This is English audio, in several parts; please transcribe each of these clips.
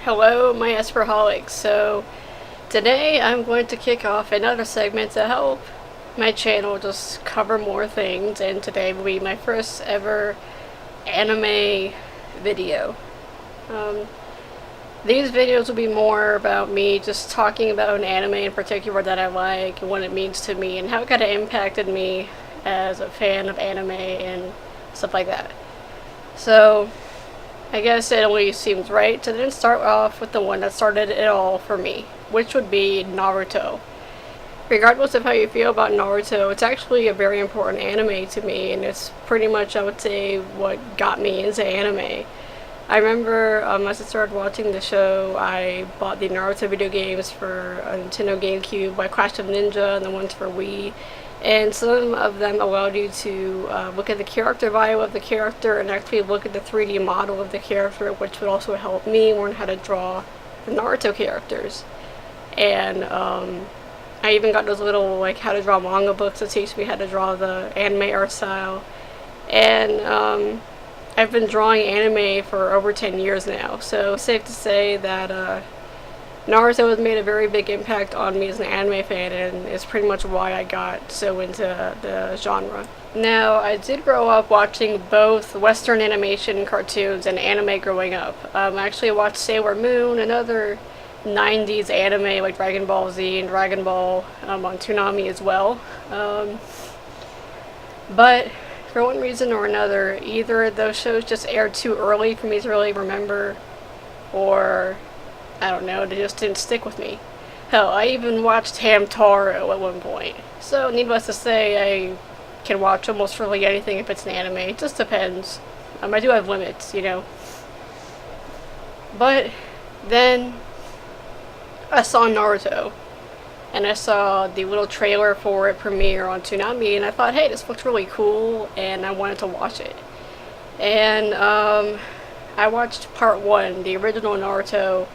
Hello, my Esperholics. So, today I'm going to kick off another segment to help my channel just cover more things, and today will be my first ever anime video. Um, these videos will be more about me just talking about an anime in particular that I like and what it means to me and how it kind of impacted me as a fan of anime and stuff like that. So, I guess it only seems right to then start off with the one that started it all for me, which would be Naruto. Regardless of how you feel about Naruto, it's actually a very important anime to me, and it's pretty much, I would say, what got me into anime. I remember as I started watching the show, I bought the Naruto video games for a Nintendo GameCube, like Clash of Ninja and the ones for Wii, and some of them allowed you to look at the character value of the character and actually look at the 3D model of the character, which would also help me learn how to draw the Naruto characters. And I even got those little like how to draw manga books that teach me how to draw the anime art style. And I've been drawing anime for over 10 years now, so it's safe to say that Naruto has made a very big impact on me as an anime fan, and is pretty much why I got so into the genre. Now, I did grow up watching both Western animation cartoons and anime growing up. I actually watched Sailor Moon and other 90s anime like Dragon Ball Z and Dragon Ball on Toonami as well. But for one reason or another, either of those shows just aired too early for me to really remember, or I don't know, they just didn't stick with me. Hell, I even watched Hamtaro at one point. So, needless to say, I can watch almost really anything if it's an anime. It just depends. I do have limits, you know. But then I saw Naruto, and I saw the little trailer for it premiere on Toonami, and I thought, hey, this looks really cool, and I wanted to watch it. And I watched part one, the original Naruto,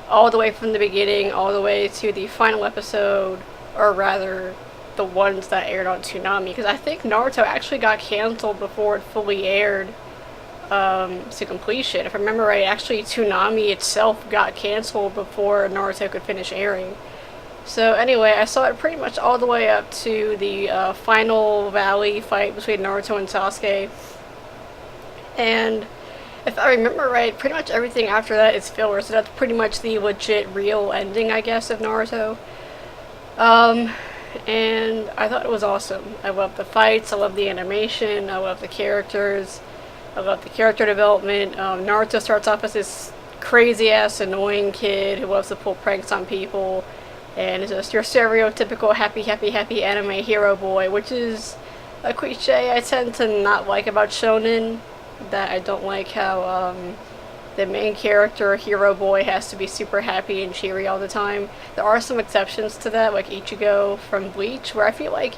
all the way from the beginning, all the way to the final episode, or rather, the ones that aired on Toonami, because I think Naruto actually got canceled before it fully aired to completion. If I remember right, actually Toonami itself got canceled before Naruto could finish airing. So anyway, I saw it pretty much all the way up to the final valley fight between Naruto and Sasuke. And if I remember right, pretty much everything after that is filler, so that's pretty much the legit real ending, I guess, of Naruto. And I thought it was awesome. I loved the fights, I loved the animation, I loved the characters, I loved the character development. Naruto starts off as this crazy-ass, annoying kid who loves to pull pranks on people, and is just your stereotypical happy anime hero boy, which is a cliche I tend to not like about shonen, that I don't like how the main character, hero boy, has to be super happy and cheery all the time. There are some exceptions to that, like Ichigo from Bleach, where I feel like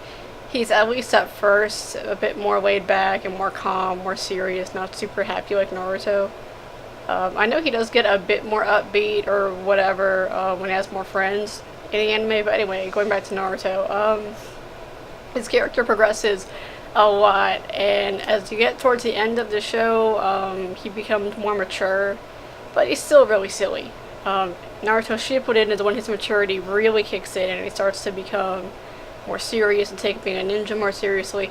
he's at least at first a bit more laid back and more calm, more serious, not super happy like Naruto. I know he does get a bit more upbeat or whatever when he has more friends in the anime, but anyway, going back to Naruto, his character progresses a lot, and as you get towards the end of the show, he becomes more mature, but he's still really silly. Naruto Shippuden is when his maturity really kicks in and he starts to become more serious and take being a ninja more seriously,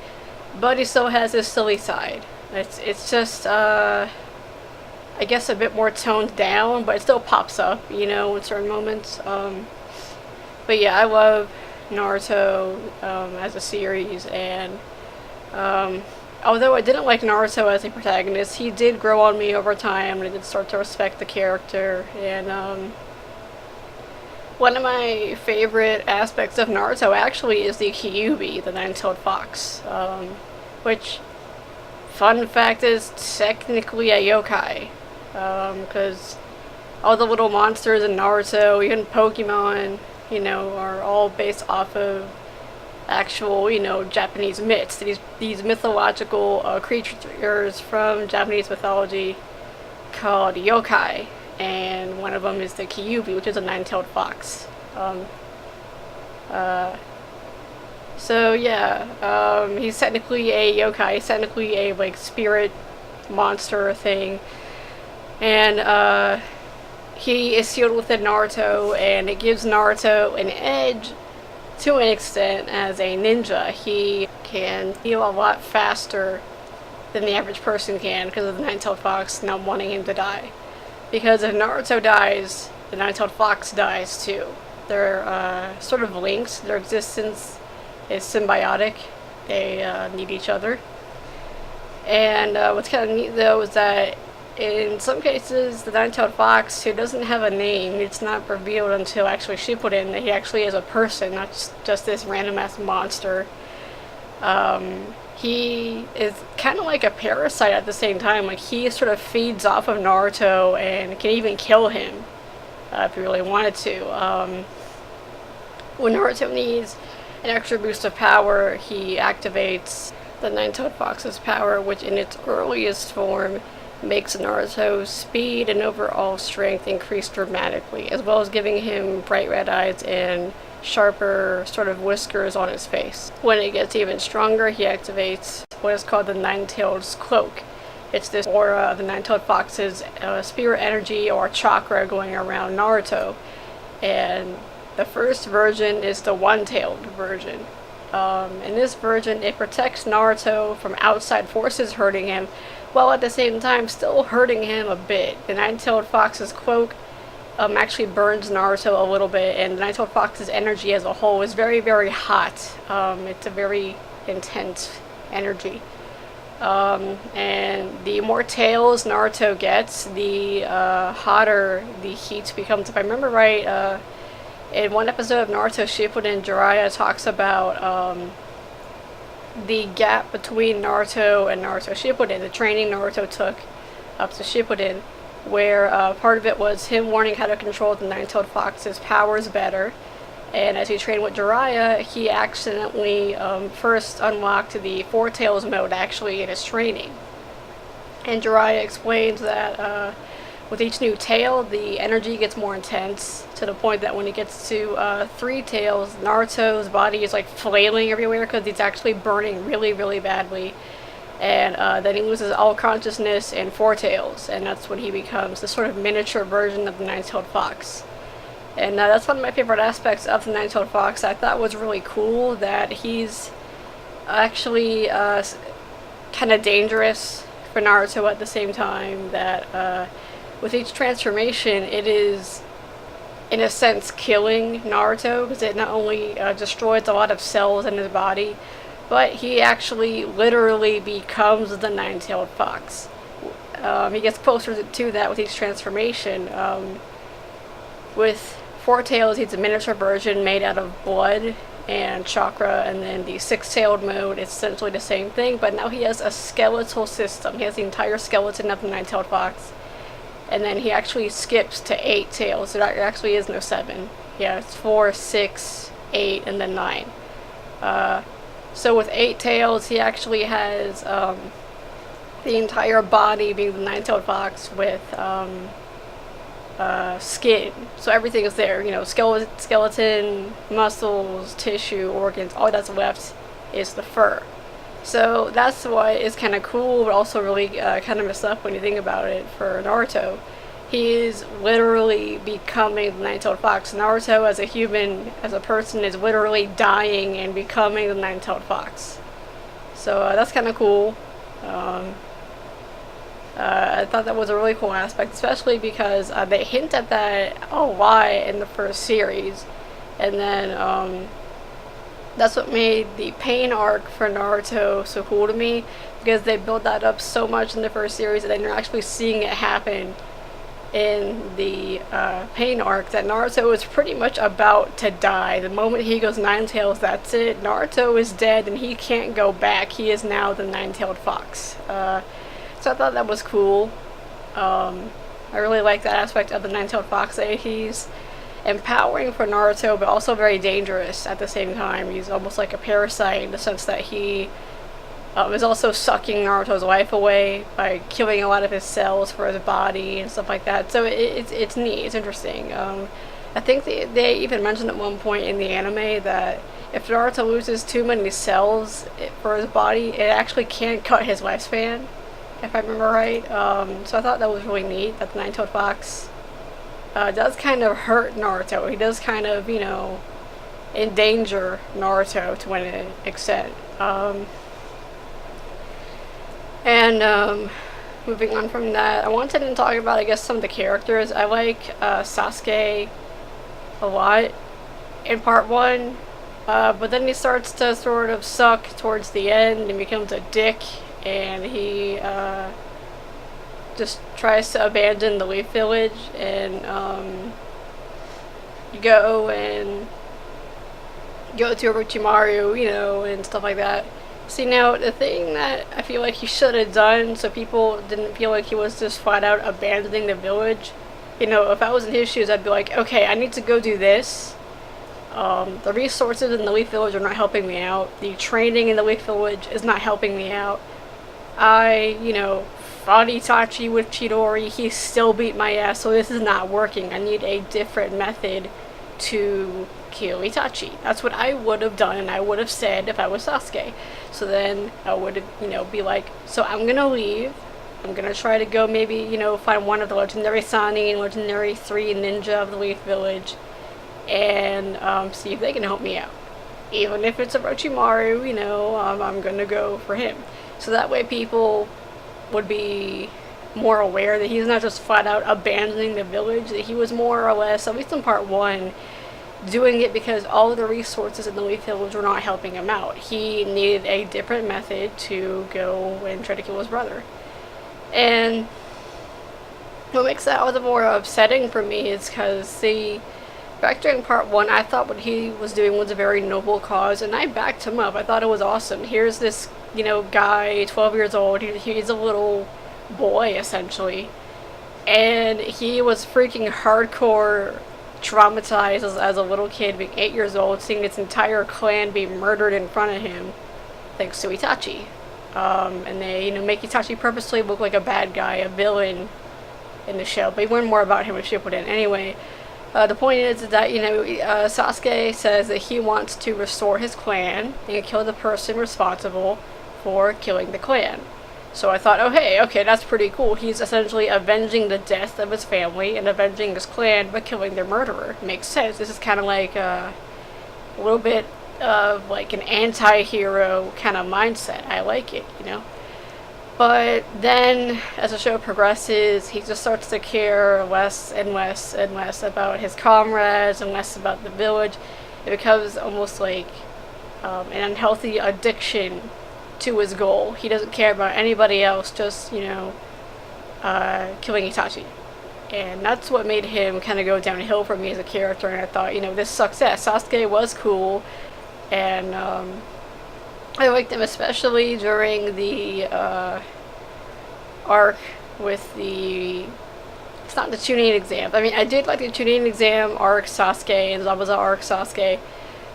but he still has his silly side. It's just I guess a bit more toned down, but it still pops up, you know, in certain moments. But yeah, I love Naruto as a series, and although I didn't like Naruto as a protagonist, he did grow on me over time, and I did start to respect the character. And one of my favorite aspects of Naruto actually is the Kyuubi, the nine-tailed fox, which, fun fact, is technically a yokai, because all the little monsters in Naruto, even Pokemon, you know, are all based off of actual, you know, Japanese myths. These mythological creatures from Japanese mythology called yokai, and one of them is the Kyuubi, which is a nine-tailed fox. So yeah, he's technically a yokai. He's technically a like spirit monster thing, and he is sealed within Naruto, and it gives Naruto an edge to an extent as a ninja. He can heal a lot faster than the average person can because of the nine-tailed fox not wanting him to die. Because if Naruto dies, the nine-tailed fox dies too. They're sort of linked. Their existence is symbiotic. They need each other. And what's kind of neat though is that in some cases, the nine-tailed fox, who doesn't have a name, it's not revealed until actually Shippuden that he actually is a person, not just this random-ass monster. He is kind of like a parasite at the same time. Like, he sort of feeds off of Naruto and can even kill him if he really wanted to. When Naruto needs an extra boost of power, he activates the nine-tailed fox's power, which in its earliest form makes Naruto's speed and overall strength increase dramatically, as well as giving him bright red eyes and sharper sort of whiskers on his face. When it gets even stronger, he activates what is called the Nine-Tailed Cloak. It's this aura of the Nine-Tailed Fox's spirit energy or chakra going around Naruto. And the first version is the one-tailed version. In this version, it protects Naruto from outside forces hurting him, while at the same time still hurting him a bit. The Nine-Tailed Fox's cloak actually burns Naruto a little bit, and the Nine-Tailed Fox's energy as a whole is very, very hot. It's a very intense energy. And the more tails Naruto gets, the hotter the heat becomes. If I remember right, in one episode of Naruto Shippuden, Jiraiya talks about the gap between Naruto and Naruto Shippuden, the training Naruto took up to Shippuden, where part of it was him learning how to control the Nine-Tailed Fox's powers better. And as he trained with Jiraiya, he accidentally first unlocked the Four Tails mode actually in his training. And Jiraiya explains that with each new tail, the energy gets more intense, to the point that when he gets to Three Tails, Naruto's body is like flailing everywhere because he's actually burning really, really badly. And then he loses all consciousness in Four Tails, and that's when he becomes the sort of miniature version of the Nine-Tailed Fox. And that's one of my favorite aspects of the Nine-Tailed Fox. I thought was really cool that he's actually kind of dangerous for Naruto at the same time. That with each transformation, it is, in a sense, killing Naruto, because it not only destroys a lot of cells in his body, but he actually literally becomes the Nine-Tailed Fox. He gets closer to that with each transformation. With Four Tails, he's a miniature version made out of blood and chakra, and then the Six-Tailed mode, it's essentially the same thing, but now he has a skeletal system. He has the entire skeleton of the Nine-Tailed Fox. And then he actually skips to 8 tails. There actually is no 7. Yeah, it's 4, 6, 8, and then 9. So with 8 tails, he actually has the entire body being the Nine-Tailed Fox with skin. So everything is there. You know, skeleton, muscles, tissue, organs. All that's left is the fur. So that's why it's kind of cool, but also really kind of messed up when you think about it for Naruto. He is literally becoming the Nine-Tailed Fox. Naruto, as a human, as a person, is literally dying and becoming the Nine-Tailed Fox. So that's kind of cool. I thought that was a really cool aspect, especially because they hint at that a lot in the first series. And then that's what made the pain arc for Naruto so cool to me, because they built that up so much in the first series, and then you're actually seeing it happen in the pain arc, that Naruto is pretty much about to die. The moment he goes Nine Tails, that's it. Naruto is dead and he can't go back. He is now the Nine-Tailed Fox. So I thought that was cool. I really like that aspect of the Nine-Tailed Fox, that he's empowering for Naruto, but also very dangerous at the same time. He's almost like a parasite in the sense that he is also sucking Naruto's life away by killing a lot of his cells for his body and stuff like that. So it's neat. It's interesting. I think they even mentioned at one point in the anime that if Naruto loses too many cells for his body, it actually can cut his lifespan, if I remember right. So I thought that was really neat that the Nine-Tailed Fox does kind of hurt Naruto. He does kind of, endanger Naruto to an extent. And moving on from that, I wanted to talk about, I guess, some of the characters. I like Sasuke a lot in part 1, but then he starts to sort of suck towards the end and becomes a dick, and he just tries to abandon the Leaf Village and go to Orochimaru, and stuff like that. See, now, the thing that I feel like he should have done so people didn't feel like he was just flat out abandoning the village, if I was in his shoes, I'd be like, okay, I need to go do this. The resources in the Leaf Village are not helping me out. The training in the Leaf Village is not helping me out. I, fought Itachi with Chidori. He still beat my ass, so this is not working. I need a different method to kill Itachi. That's what I would have done, and I would have said if I was Sasuke. So then I would have, be like, so I'm gonna leave. I'm gonna try to go maybe, find one of the legendary Sani and legendary 3 ninja of the Leaf Village and see if they can help me out. Even if it's Orochimaru, I'm gonna go for him. So that way people would be more aware that he's not just flat out abandoning the village, that he was more or less, at least in part 1, doing it because all of the resources in the Leaf Village were not helping him out. He needed a different method to go and try to kill his brother. And what makes that all the more upsetting for me is because, back during part 1, I thought what he was doing was a very noble cause, and I backed him up. I thought it was awesome. Here's this, guy, 12 years old, he's a little boy, essentially, and he was freaking hardcore traumatized as a little kid, being 8 years old, seeing its entire clan be murdered in front of him, thanks to Itachi. And they, make Itachi purposely look like a bad guy, a villain in the show, but you learn more about him with Shippuden. Anyway, the point is that, Sasuke says that he wants to restore his clan and kill the person responsible for killing the clan. So I thought, oh hey, okay, that's pretty cool. He's essentially avenging the death of his family and avenging his clan by killing their murderer. Makes sense. This is kind of like a little bit of like an anti-hero kind of mindset. I like it, But then, as the show progresses, he just starts to care less and less and less about his comrades and less about the village. It becomes almost like an unhealthy addiction to his goal. He doesn't care about anybody else, just, killing Itachi. And that's what made him kind of go downhill for me as a character, and I thought, this sucks ass. Sasuke was cool, and I liked him especially during the arc with it's not the Chunin exam. I mean, I did like the Chunin exam arc Sasuke and Zabuza arc Sasuke,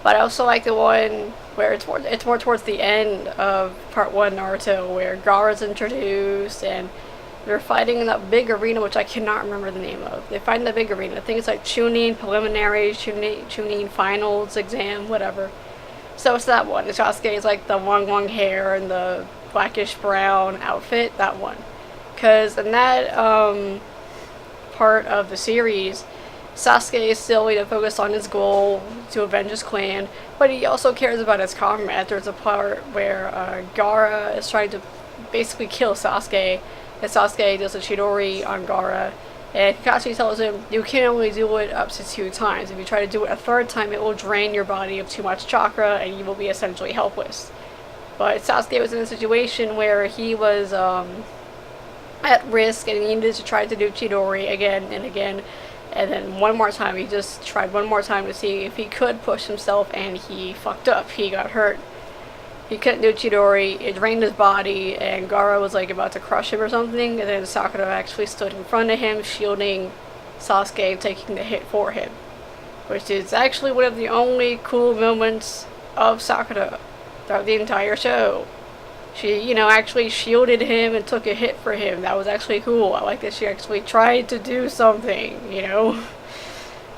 but I also like the one where it's more towards the end of part 1 Naruto, where Gaara's introduced and they're fighting in that big arena, which I cannot remember the name of. They fight in the big arena. I think it's like Chunin preliminaries, Chunin finals exam, whatever. So it's that one. Sasuke is like the long hair and the blackish brown outfit, that one. Because in that part of the series, Sasuke is still focused on his goal to avenge his clan, but he also cares about his comrade. There's a part where Gaara is trying to basically kill Sasuke, and Sasuke does a Chidori on Gaara, and Kakashi tells him, you can only do it up to 2 times. If you try to do it a 3rd time, it will drain your body of too much chakra, and you will be essentially helpless. But Sasuke was in a situation where he was at risk, and he needed to try to do Chidori again and again. And then one more time, he just tried one more time to see if he could push himself, and he fucked up. He got hurt. He couldn't do Chidori, it drained his body, and Gaara was like about to crush him or something, and then Sakura actually stood in front of him, shielding Sasuke, taking the hit for him. Which is actually one of the only cool moments of Sakura throughout the entire show. She, actually shielded him and took a hit for him. That was actually cool. I like that she actually tried to do something,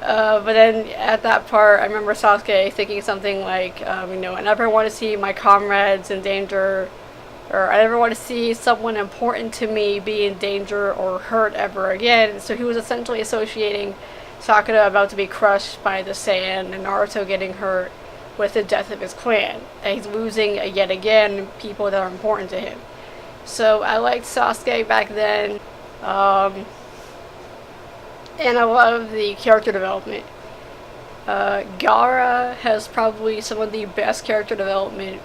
But then at that part, I remember Sasuke thinking something like, I never want to see my comrades in danger, or I never want to see someone important to me be in danger or hurt ever again. So he was essentially associating Sakura about to be crushed by the sand and Naruto getting hurt with the death of his clan. And he's losing yet again people that are important to him. So I liked Sasuke back then, and I love the character development. Gaara has probably some of the best character development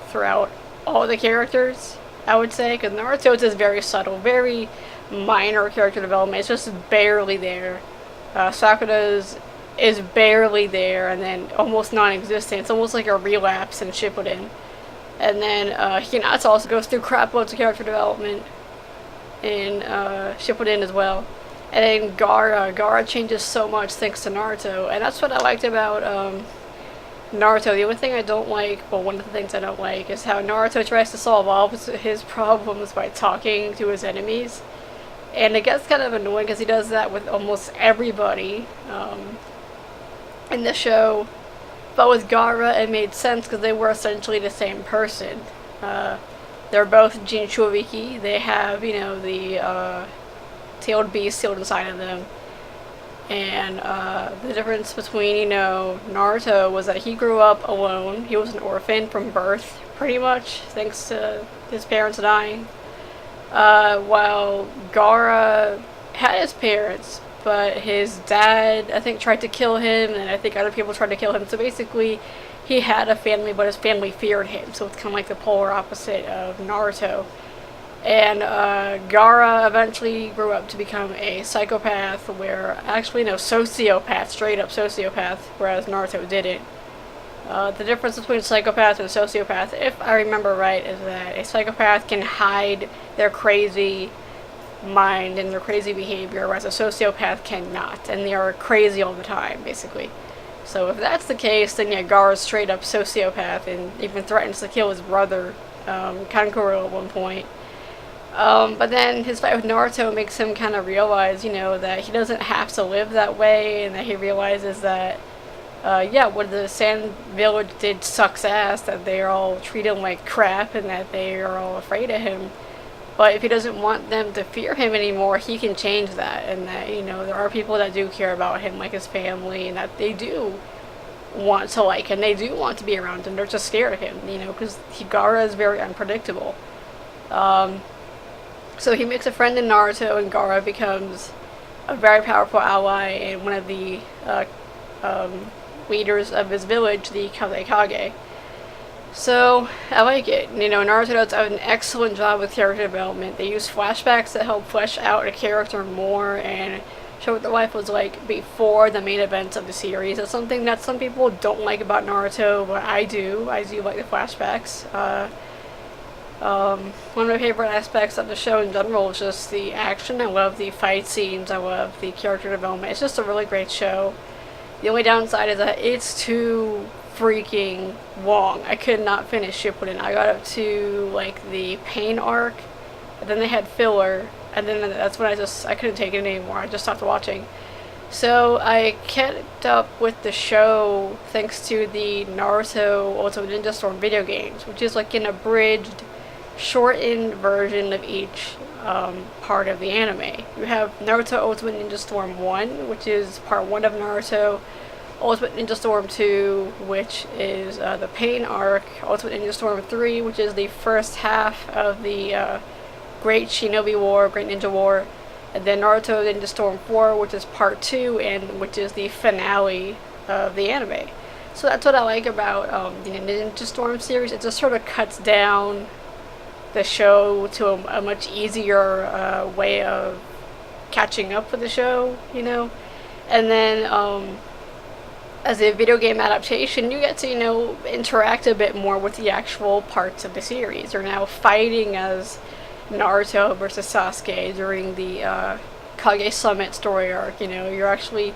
throughout all the characters, I would say, because Naruto's is very subtle, very minor character development. It's just barely there. Sakura's is barely there, and then almost non-existent. It's almost like a relapse in Shippuden. And then Hinata also goes through crap loads of character development in Shippuden as well. And then Gaara changes so much thanks to Naruto, and that's what I liked about Naruto. The only thing I don't like, well, one of the things I don't like, is how Naruto tries to solve all of his problems by talking to his enemies. And it gets kind of annoying because he does that with almost everybody in the show. But with Gaara, it made sense because they were essentially the same person. They're both Jinchuriki. They have, you know, the tailed beast sealed inside of them. And the difference between, you know, Naruto was that he grew up alone. He was an orphan from birth, pretty much, thanks to his parents dying. While Gaara had his parents, but his dad, I think, tried to kill him, and I think other people tried to kill him. So basically, he had a family, but his family feared him. So it's kind of like the polar opposite of Naruto. And Gaara eventually grew up to become a psychopath, sociopath, straight up sociopath, whereas Naruto didn't. The difference between psychopath and sociopath, if I remember right, is that a psychopath can hide their crazy mind and their crazy behavior, whereas a sociopath cannot, and they are crazy all the time, basically. So if that's the case, then yeah, Gaara's straight up sociopath, and even threatens to kill his brother, Kankuro, at one point. But then his fight with Naruto makes him kind of realize, you know, that he doesn't have to live that way, and that he realizes that, what the Sand Village did sucks ass, that they all treat him like crap, and that they are all afraid of him. But if he doesn't want them to fear him anymore, he can change that, and that, you know, there are people that do care about him, like his family, and that they do want to like him, they do want to be around him, they're just scared of him, you know, because Gaara is very unpredictable. So he makes a friend in Naruto, and Gaara becomes a very powerful ally and one of the leaders of his village, the Kazekage. So I like it. You know, Naruto does an excellent job with character development. They use flashbacks that help flesh out a character more and show what their life was like before the main events of the series. It's something that some people don't like about Naruto, but I do. I do like the flashbacks. One of my favorite aspects of the show in general is just the action. I love the fight scenes. I love the character development. It's just a really great show. The only downside is that it's too freaking long. I could not finish Shippuden. I got up to like the pain arc, and then they had filler, and then that's when I couldn't take it anymore. I just stopped watching. So I kept up with the show thanks to the Naruto Ultimate Ninja Storm video games, which is like an abridged, shortened version of each part of the anime. You have Naruto Ultimate Ninja Storm 1, which is part 1 of Naruto, Ultimate Ninja Storm 2, which is the Pain arc, Ultimate Ninja Storm 3, which is the first half of the Great Shinobi War, Great Ninja War, and then Naruto Ninja Storm 4, which is part 2, and which is the finale of the anime. So that's what I like about the Ninja Storm series. It just sort of cuts down the show to a much easier way of catching up with the show, you know. And then as a video game adaptation, you get to, you know, interact a bit more with the actual parts of the series. You're now fighting as Naruto versus Sasuke during the Kage Summit story arc. You know, you're actually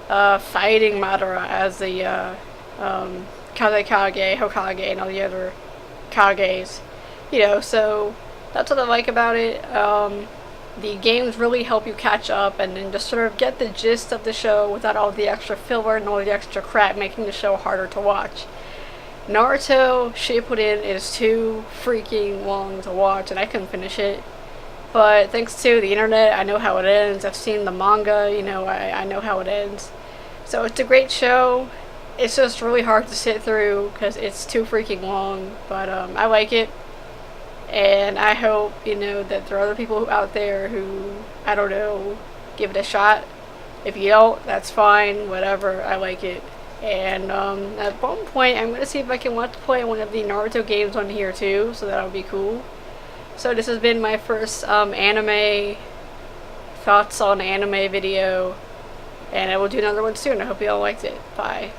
fighting Madara as the Kazekage, Hokage, and all the other Kages. You know, so that's what I like about it. The games really help you catch up and then just sort of get the gist of the show without all the extra filler and all the extra crap making the show harder to watch. Naruto Shippuden is too freaking long to watch, and I couldn't finish it. But thanks to the internet, I know how it ends. I've seen the manga, I know how it ends. So it's a great show. It's just really hard to sit through because it's too freaking long. But I like it. And I hope, that there are other people out there who, I don't know, give it a shot. If you don't, that's fine, whatever, I like it. And at one point, I'm going to see if I can want to play one of the Naruto games on here too, so that would be cool. So this has been my first anime thoughts on anime video, and I will do another one soon. I hope you all liked it. Bye.